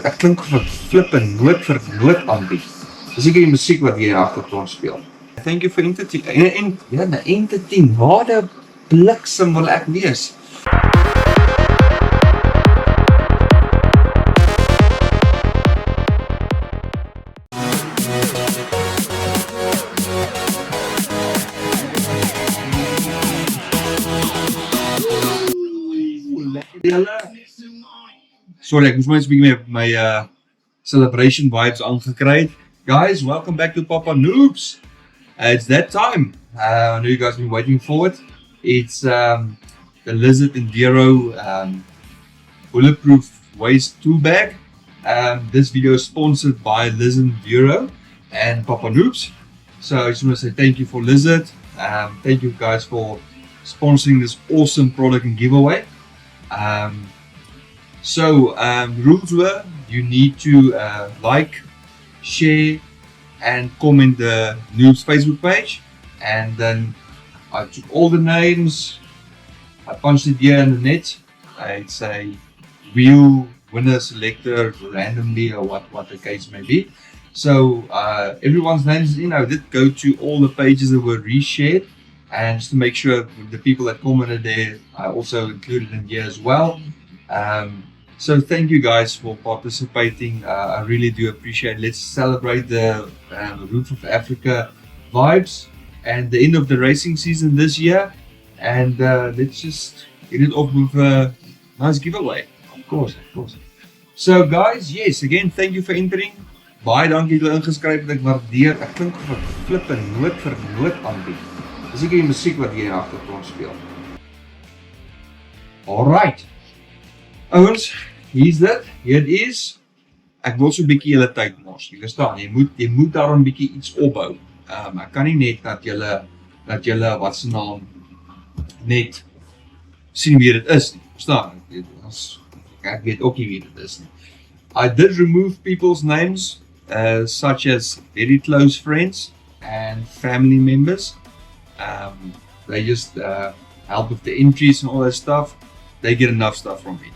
ek klink of 'n flippin nood aanbied. Dis seker die musiek wat hier in die agtergrond speel. Thank you for entertaining. En entertain, waar die bliksem wil ek wees? Sorry, ek moes maar eens 'n bietjie my celebration vibes aangekry. Guys, welcome back to Papa Noobs. It's that time. I know you guys have been waiting for it. It's the Lizard Enduro bulletproof waist tool bag. This video is sponsored by Lizard Enduro and Papa Noobs. So I just want to say thank you for Lizard. Thank you guys for sponsoring this awesome product and giveaway. Rules were you need to like, share and comment the Noobs Facebook page, and then I took all the names, I punched it here in the net. I'd say wheel winner selector randomly or what the case may be. So everyone's names, I did go to all the pages that were reshared, and just to make sure the people that commented there I also included in here as well. So thank you guys for participating. I really do appreciate it. Let's celebrate the Roof of Africa vibes and the end of the racing season this year. And let's just get it off with a nice giveaway. Of course. So guys, yes, again, thank you for entering. Baie dankie dat julle ingeskryf het. Ek waardeer. Ek klink of 'n flippin nood aanbied. Dis seker die musiek wat hier in die agtergrond speel. Alright. Ouens, hier's dit. Hier het is. Ek wil so 'n bietjie julle tyd mors. Jy verstaan, jy moet daarom 'n bietjie iets opbou. Ek kan nie net dat julle wat se naam net sien wie dit is nie. Verstaan? Ek weet ook nie wie dit is nie. I did remove people's names such as very close friends and family members. They just help with the entries and all that stuff. They get enough stuff from me.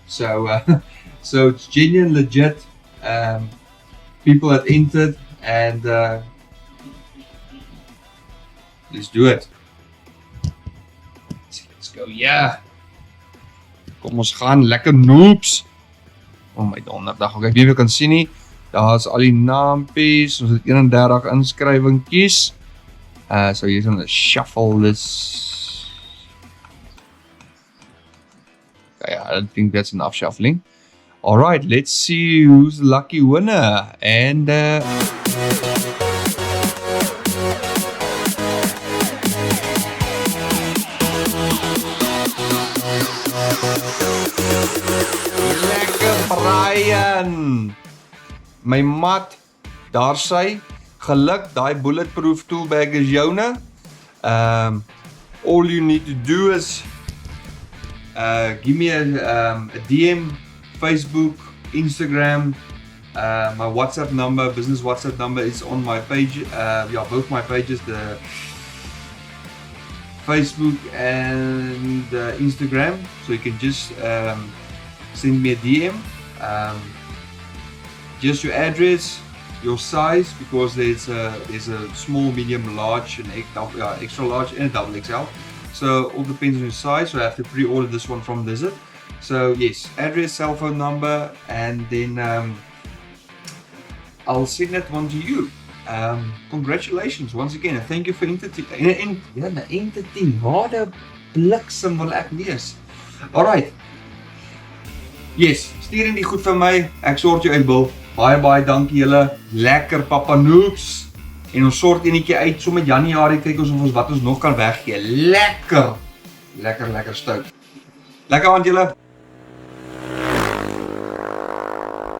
So it's genuine, legit people that entered, and let's do it. Let's go, yeah. Kom ons gaan, lekker noobs. Oh my donderdag, ek weet nie of jy kan sien nie. Daar's al die naampies, ons het 31 inskrywingkies. So hier's dan 'n shuffle this. I think that's enough shuffling. Alright, let's see who's the lucky winner. And lekker Brian, my mat, daar sy, geluk, daai bulletproof toolbag is joune. All you need to do is give me a DM, Facebook, Instagram, my WhatsApp number, business WhatsApp number is on my page, both my pages, the Facebook and Instagram, so you can just send me a DM, just your address, your size, because there's a small, medium, large, and extra large and a double XL. So all depends on your size, so I have to pre-order this one from Lizard. So yes, address, cell phone number, and then I'll send that one to you. Congratulations once again, and thank you for entertaining. Waar die bliksem wil ek wees? Alright. Yes, stuur in die goed vir my. Ek sort jou uit, Bill. Baie dankie julle. Lekker Papa Noobs. En ons sort enetjie uit, so met Januarie kyk ons wat ons nog kan weggee. Lekker stout. Lekker aand julle.